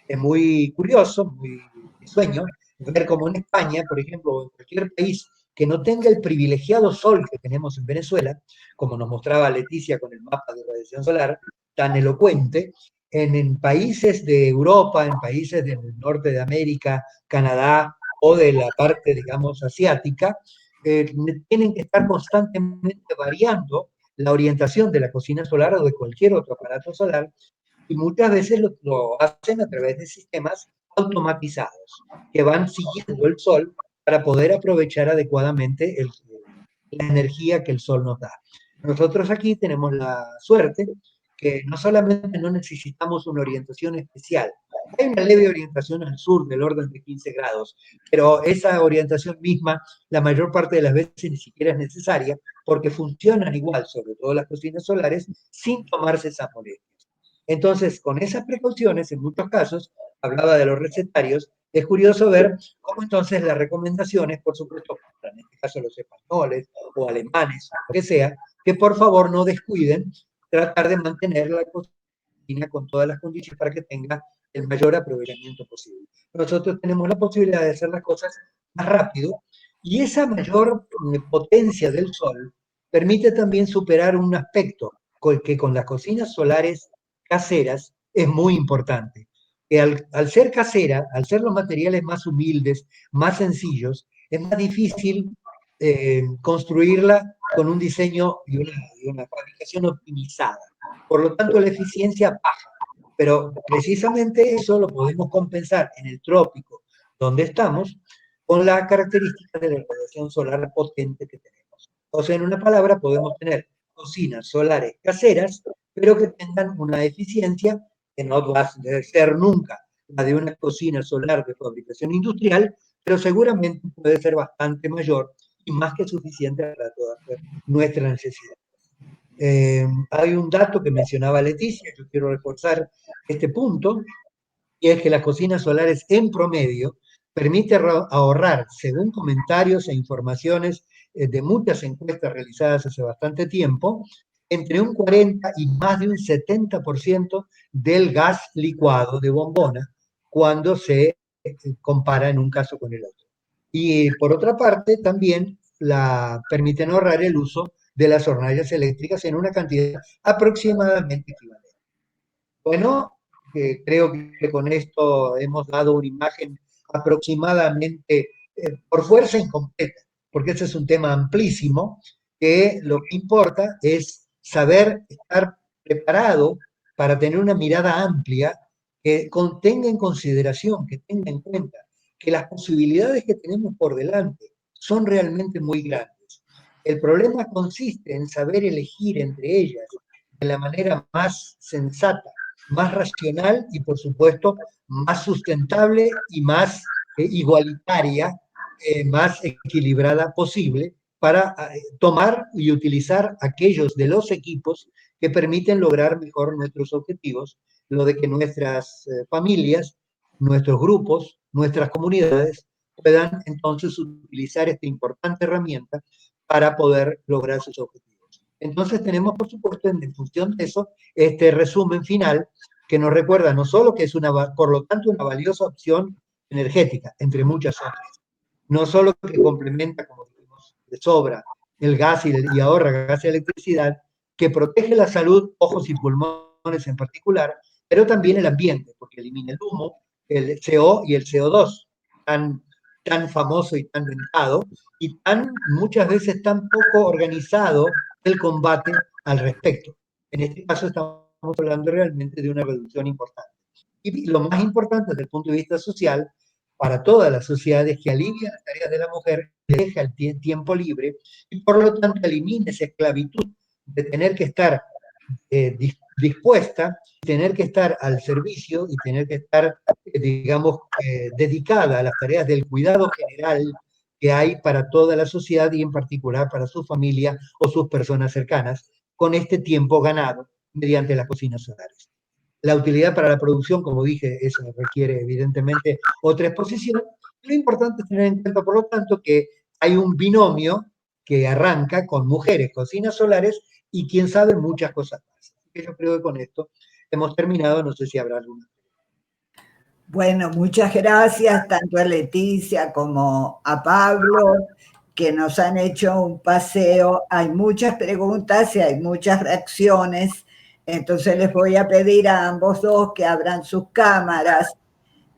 Es muy curioso, muy sueño, ver cómo en España, por ejemplo, o en cualquier país que no tenga el privilegiado sol que tenemos en Venezuela, como nos mostraba Leticia con el mapa de radiación solar, tan elocuente, en países de Europa, en países del norte de América, Canadá o de la parte, digamos, asiática, tienen que estar constantemente variando la orientación de la cocina solar o de cualquier otro aparato solar y muchas veces lo hacen a través de sistemas automatizados que van siguiendo el sol para poder aprovechar adecuadamente la energía que el sol nos da. Nosotros aquí tenemos la suerte que no solamente no necesitamos una orientación especial, hay una leve orientación al sur del orden de 15 grados, pero esa orientación misma la mayor parte de las veces ni siquiera es necesaria porque funcionan igual, sobre todo las cocinas solares, sin tomarse esa molestia. Entonces, con esas precauciones, en muchos casos, hablaba de los recetarios, es curioso ver cómo entonces las recomendaciones, por supuesto, en este caso los españoles o alemanes, lo que sea, que por favor no descuiden tratar de mantener la cocina con todas las condiciones para que tenga el mayor aprovechamiento posible. Nosotros tenemos la posibilidad de hacer las cosas más rápido y esa mayor potencia del sol permite también superar un aspecto que con las cocinas solares caseras es muy importante. Que al ser casera, al ser los materiales más humildes, más sencillos, es más difícil construirla con un diseño y una fabricación optimizada. Por lo tanto, la eficiencia baja. Pero precisamente eso lo podemos compensar en el trópico, donde estamos, con la característica de la radiación solar potente que tenemos. O sea, en una palabra, podemos tener cocinas solares caseras pero que tengan una eficiencia que no va a ser nunca la de una cocina solar de fabricación industrial, pero seguramente puede ser bastante mayor y más que suficiente para todas nuestras necesidades. Hay un dato que mencionaba Leticia, yo quiero reforzar este punto, y es que las cocinas solares en promedio permite ahorrar, según comentarios e informaciones de muchas encuestas realizadas hace bastante tiempo, entre un 40 y más de un 70% del gas licuado de bombona cuando se compara en un caso con el otro. Y por otra parte, también permiten ahorrar el uso de las hornallas eléctricas en una cantidad aproximadamente equivalente. Bueno, creo que con esto hemos dado una imagen aproximadamente por fuerza incompleta, porque ese es un tema amplísimo, que lo que importa es saber estar preparado para tener una mirada amplia que tenga en consideración, que tenga en cuenta que las posibilidades que tenemos por delante son realmente muy grandes. El problema consiste en saber elegir entre ellas de la manera más sensata, más racional y, por supuesto, más sustentable y más igualitaria, más equilibrada posible para tomar y utilizar aquellos de los equipos que permiten lograr mejor nuestros objetivos, lo de que nuestras familias, nuestros grupos, nuestras comunidades puedan entonces utilizar esta importante herramienta para poder lograr sus objetivos. Entonces tenemos, por supuesto, en función de eso, este resumen final que nos recuerda no solo que es por lo tanto, una valiosa opción energética, entre muchas otras, no solo que complementa, como dijimos, de sobra el gas y ahorra gas y electricidad, que protege la salud, ojos y pulmones en particular, pero también el ambiente, porque elimina el humo, el CO y el CO2, tan famoso y tan rentado, y muchas veces tan poco organizado el combate al respecto. En este caso estamos hablando realmente de una reducción importante. Y lo más importante desde el punto de vista social, para toda la sociedad, es que alivia las tareas de la mujer, deja el tiempo libre y por lo tanto elimina esa esclavitud de tener que estar dispuesta, tener que estar al servicio y tener que estar, digamos, dedicada a las tareas del cuidado general que hay para toda la sociedad y en particular para su familia o sus personas cercanas, con este tiempo ganado mediante las cocinas solares. La utilidad para la producción, como dije, eso requiere evidentemente otra exposición. Lo importante es tener en cuenta, por lo tanto, que hay un binomio que arranca con mujeres, cocinas solares y quién sabe muchas cosas más. Así que yo creo que con esto hemos terminado, no sé si habrá alguna. Bueno, muchas gracias tanto a Leticia como a Pablo, que nos han hecho un paseo. Hay muchas preguntas y hay muchas reacciones. Entonces les voy a pedir a ambos dos que abran sus cámaras,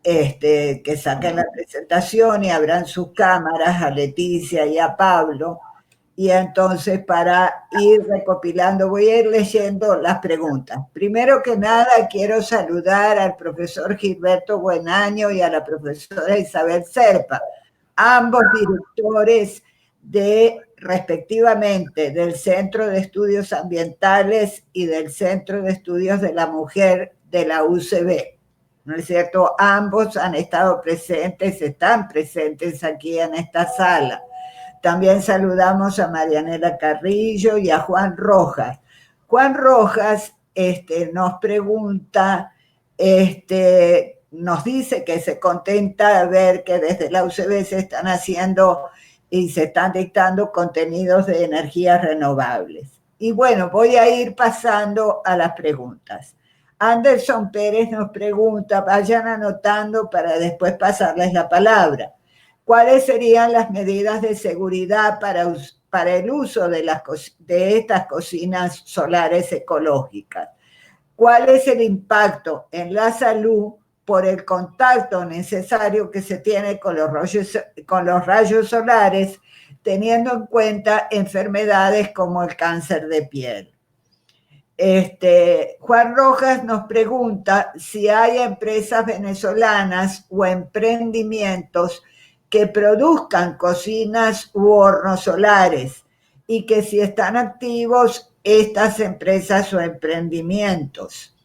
que saquen la presentación y abran sus cámaras a Leticia y a Pablo. Y entonces para ir recopilando, voy a ir leyendo las preguntas. Primero que nada, quiero saludar al profesor Gilberto Buenaño y a la profesora Isabel Serpa, ambos directores respectivamente, del Centro de Estudios Ambientales y del Centro de Estudios de la Mujer de la UCB. ¿No es cierto? Ambos han estado presentes, están presentes aquí en esta sala. También saludamos a Marianela Carrillo y a Juan Rojas. Juan Rojas nos pregunta, nos dice que se contenta de ver que desde la UCB se están haciendo y se están dictando contenidos de energías renovables. Y bueno, voy a ir pasando a las preguntas. Anderson Pérez nos pregunta, vayan anotando para después pasarles la palabra. ¿Cuáles serían las medidas de seguridad para el uso de estas cocinas solares ecológicas? ¿Cuál es el impacto en la salud por el contacto necesario que se tiene con los rayos solares, teniendo en cuenta enfermedades como el cáncer de piel? Juan Rojas nos pregunta si hay empresas venezolanas o emprendimientos que produzcan cocinas u hornos solares y que si están activos estas empresas o emprendimientos.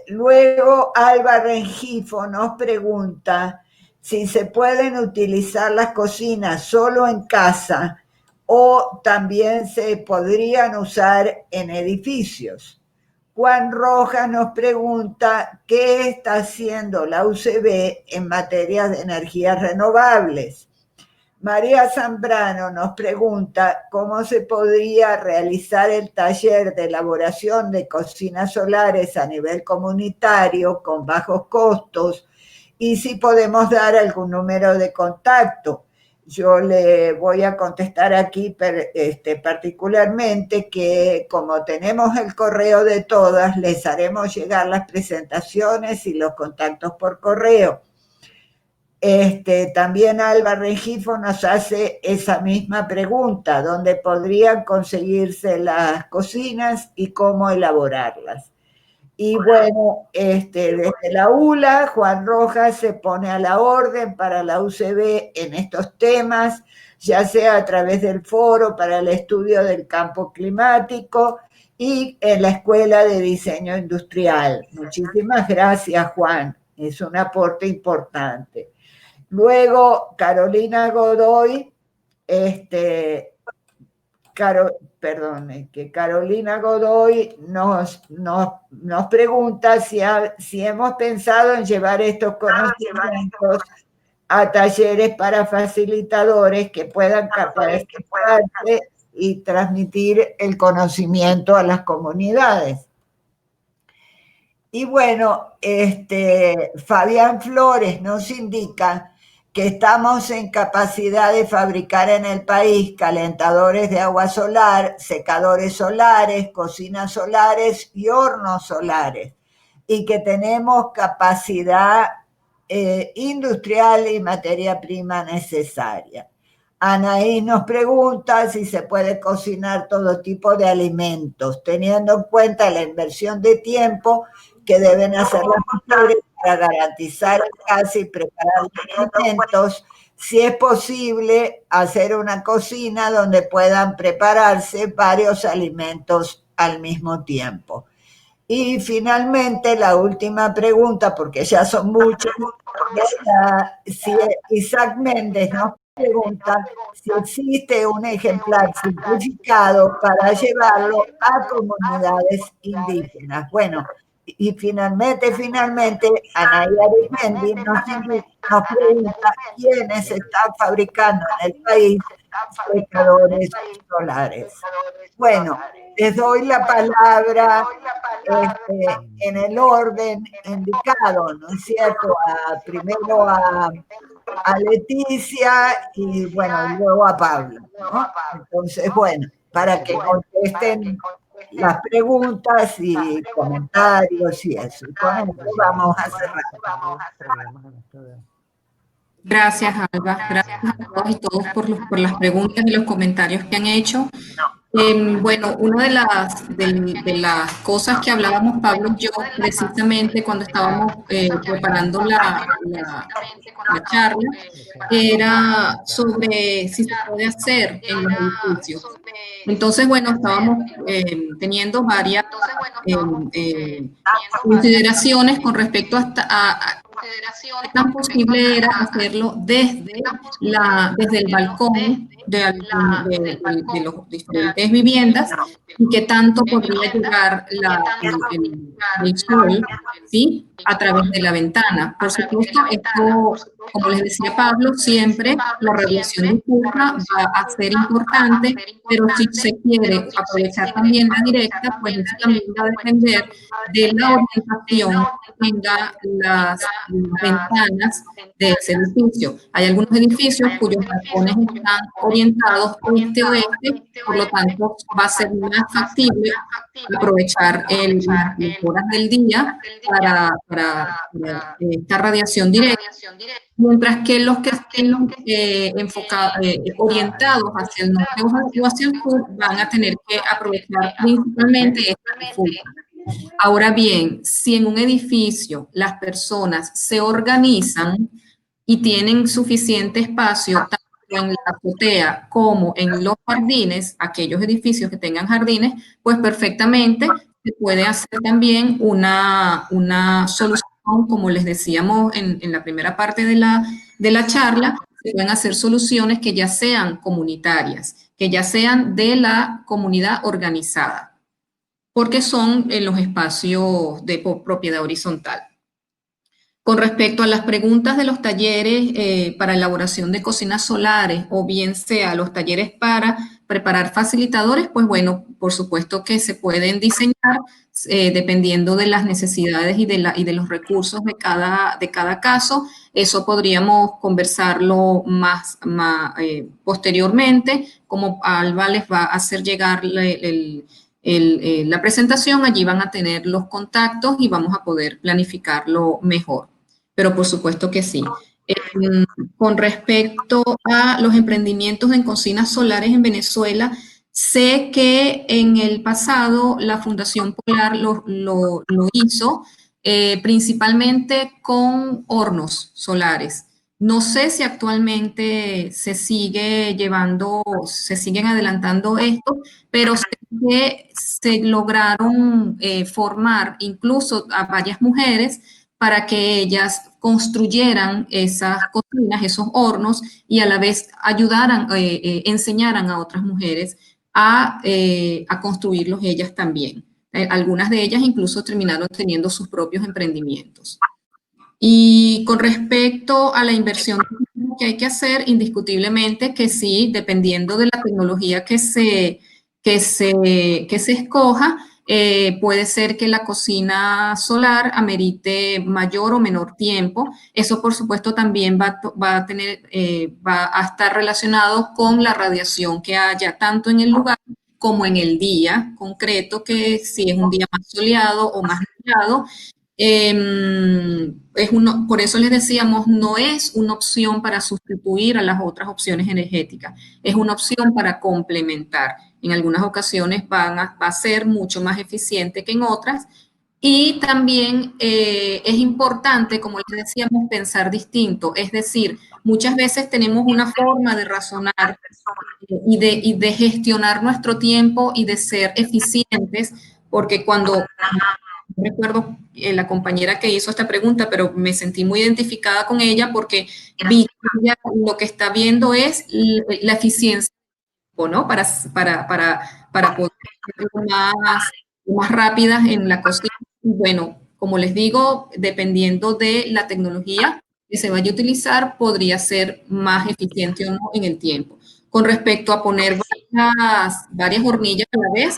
Luego Alba Rengifo nos pregunta si se pueden utilizar las cocinas solo en casa o también se podrían usar en edificios. Juan Rojas nos pregunta qué está haciendo la UCB en materia de energías renovables. María Zambrano nos pregunta cómo se podría realizar el taller de elaboración de cocinas solares a nivel comunitario con bajos costos y si podemos dar algún número de contacto. Yo le voy a contestar aquí particularmente que como tenemos el correo de todas, les haremos llegar las presentaciones y los contactos por correo. También Alba Rengifo nos hace esa misma pregunta, ¿dónde podrían conseguirse las cocinas y cómo elaborarlas? Y bueno, desde la ULA, Juan Rojas se pone a la orden para la UCB en estos temas, ya sea a través del Foro para el Estudio del Campo Climático y en la Escuela de Diseño Industrial. Muchísimas gracias, Juan. Es un aporte importante. Luego, Carolina Godoy, Carolina Godoy nos pregunta si hemos pensado en llevar estos conocimientos a talleres para facilitadores que puedan capacitarse y transmitir el conocimiento a las comunidades. Y bueno, Fabián Flores nos indica que estamos en capacidad de fabricar en el país calentadores de agua solar, secadores solares, cocinas solares y hornos solares, y que tenemos capacidad industrial y materia prima necesaria. Anaí nos pregunta si se puede cocinar todo tipo de alimentos, teniendo en cuenta la inversión de tiempo que deben hacer las mujeres para garantizar el gas y preparar los alimentos, si es posible hacer una cocina donde puedan prepararse varios alimentos al mismo tiempo. Y finalmente, la última pregunta, porque ya son muchas, si Isaac Méndez nos pregunta si existe un ejemplar simplificado para llevarlo a comunidades indígenas. Bueno, y finalmente, Ana Arismendi nos pregunta quiénes están fabricando en el país secadores solares. Bueno, les doy la palabra en el orden indicado, ¿no es cierto? Primero a Leticia y bueno, luego a Pablo, ¿no? Entonces, bueno, para que contesten las preguntas y comentarios y eso. Y con eso vamos a cerrar. Gracias, Alba. Gracias a todos y todos por las preguntas y los comentarios que han hecho. Bueno, una de las cosas que hablábamos Pablo y yo precisamente cuando estábamos preparando la charla era sobre si se puede hacer en los edificios. Entonces, bueno, estábamos teniendo varias eh, eh, consideraciones con respecto a qué tan posible era hacerlo desde el balcón de los diferentes viviendas y qué tanto podría llegar el sol, ¿sí? A través de la ventana. Por supuesto, esto, como les decía Pablo, siempre la radiación difusa va a ser importante, pero si se quiere aprovechar también la directa, pues eso también va a depender de la orientación que tenga las ventanas de ese edificio. Hay algunos edificios cuyos balcones están orientados este-oeste, por lo tanto va a ser más factible aprovechar las horas del día para esta radiación directa, mientras que los que estén orientados hacia el norte o hacia el sur van a tener que aprovechar principalmente esta difusa. Ahora bien, si en un edificio las personas se organizan y tienen suficiente espacio, tanto en la azotea como en los jardines, aquellos edificios que tengan jardines, pues perfectamente se puede hacer también una solución, como les decíamos en la primera parte de la charla, se pueden hacer soluciones que ya sean comunitarias, que ya sean de la comunidad organizada porque son en los espacios de propiedad horizontal. Con respecto a las preguntas de los talleres para elaboración de cocinas solares o bien sea los talleres para preparar facilitadores, pues bueno, por supuesto que se pueden diseñar dependiendo de las necesidades y de los recursos de cada caso. Eso podríamos conversarlo más posteriormente, como Alba les va a hacer llegar la presentación, allí van a tener los contactos y vamos a poder planificarlo mejor. Pero por supuesto que sí. Con respecto a los emprendimientos en cocinas solares en Venezuela, sé que en el pasado la Fundación Polar lo hizo principalmente con hornos solares. No sé si actualmente se siguen adelantando esto, pero sé que se lograron formar incluso a varias mujeres para que ellas construyeran esas cocinas, esos hornos, y a la vez ayudaran, enseñaran a otras mujeres a construirlos ellas también. Algunas de ellas incluso terminaron teniendo sus propios emprendimientos. Y con respecto a la inversión que hay que hacer, indiscutiblemente que sí, dependiendo de la tecnología que se escoja, puede ser que la cocina solar amerite mayor o menor tiempo. Eso, por supuesto, también va a estar relacionado con la radiación que haya tanto en el lugar como en el día concreto, que si es un día más soleado o más nublado. Por eso les decíamos, no es una opción para sustituir a las otras opciones energéticas, es una opción para complementar. En algunas ocasiones va a ser mucho más eficiente que en otras. Y también es importante, como les decíamos, pensar distinto. Es decir, muchas veces tenemos una forma de razonar y de gestionar nuestro tiempo y de ser eficientes, porque cuando no recuerdo la compañera que hizo esta pregunta, pero me sentí muy identificada con ella porque vi que ella lo que está viendo es la eficiencia, ¿no? Para poder ser más rápidas en la cocina. Y bueno, como les digo, dependiendo de la tecnología que se vaya a utilizar, podría ser más eficiente o no en el tiempo. Con respecto a poner varias hornillas a la vez,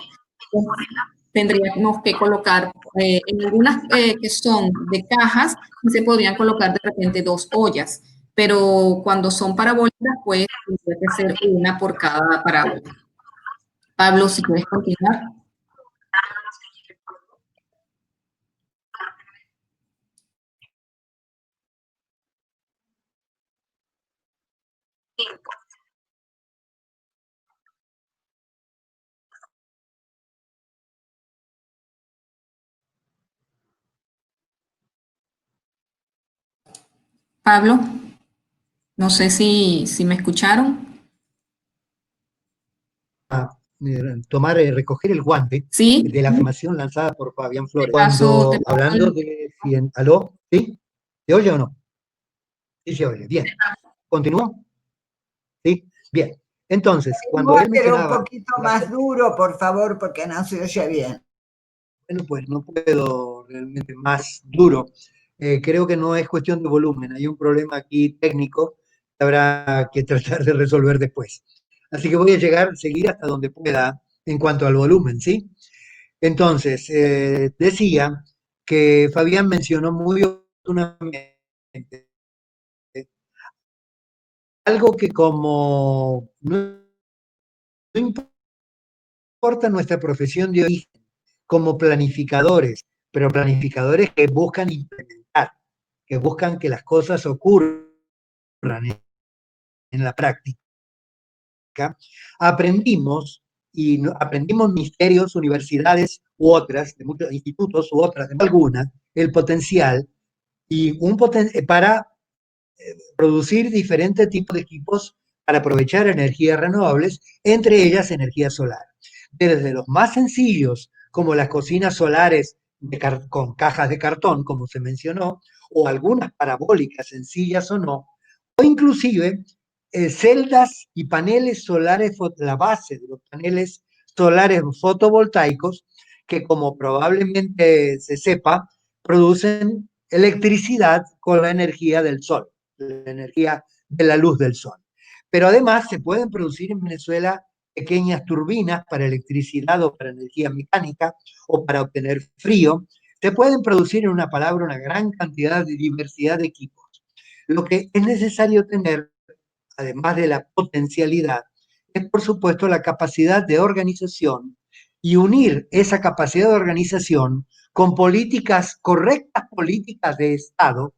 pues, tendríamos que colocar en algunas que son de cajas, se podrían colocar de repente 2 ollas, pero cuando son parabólicas, pues tendría que ser una por cada parábola. Pablo, si quieres continuar. Pablo, no sé si me escucharon. Recoger el guante Sí, de la afirmación lanzada por Fabián en Flores. este caso te Cuando, hablando de, ¿aló? ¿Sí? ¿Se oye o no? Sí, se oye. Bien. ¿Continúo? Sí. Bien. Entonces, cuando él Pero un mencionaba poquito la más duro, por favor, porque no se oye bien. bueno, pues no puedo realmente más duro. Creo que no es cuestión de volumen, hay un problema aquí técnico que habrá que tratar de resolver después. Así que voy a seguir hasta donde pueda en cuanto al volumen, ¿sí? Entonces, decía que Fabián mencionó muy oportunamente algo que como no importa nuestra profesión de origen, como planificadores, pero planificadores que buscan implementar, que buscan que las cosas ocurran en la práctica, aprendimos aprendimos ministerios, universidades u otras, de muchos institutos u otras, de algunas, el potencial y para producir diferentes tipos de equipos para aprovechar energías renovables, entre ellas energía solar. Desde los más sencillos, como las cocinas solares con cajas de cartón, como se mencionó, o algunas parabólicas, sencillas o no, o inclusive celdas y paneles solares, la base de los paneles solares fotovoltaicos, que como probablemente se sepa, producen electricidad con la energía del sol, la energía de la luz del sol. Pero además se pueden producir en Venezuela pequeñas turbinas para electricidad o para energía mecánica o para obtener frío. Se pueden producir, en una palabra, una gran cantidad de diversidad de equipos. Lo que es necesario tener, además de la potencialidad, es por supuesto la capacidad de organización y unir esa capacidad de organización con políticas, correctas políticas de Estado,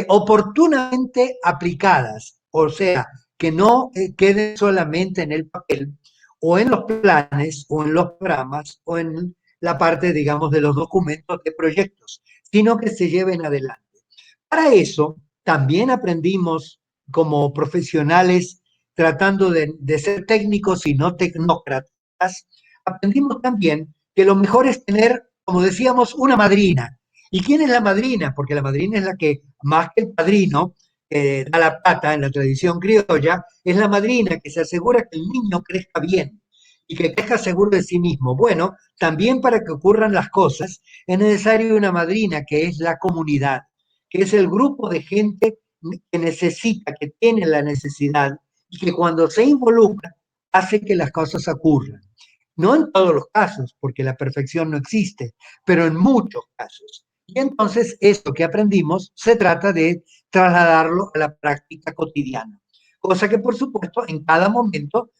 oportunamente aplicadas, o sea, que no queden solamente en el papel o en los planes o en los programas o en la parte, digamos, de los documentos de proyectos, sino que se lleven adelante. Para eso, también aprendimos como profesionales, tratando de ser técnicos y no tecnócratas, aprendimos también que lo mejor es tener, como decíamos, una madrina. ¿Y quién es la madrina? Porque la madrina es la que, más que el padrino, da la pata en la tradición criolla, es la madrina que se asegura que el niño crezca bien y que crezca seguro de sí mismo. Bueno, también para que ocurran las cosas es necesario una madrina que es la comunidad, que es el grupo de gente que necesita, que tiene la necesidad y que cuando se involucra hace que las cosas ocurran. No en todos los casos, porque la perfección no existe, pero en muchos casos. Y entonces esto que aprendimos se trata de trasladarlo a la práctica cotidiana, cosa que por supuesto en cada momento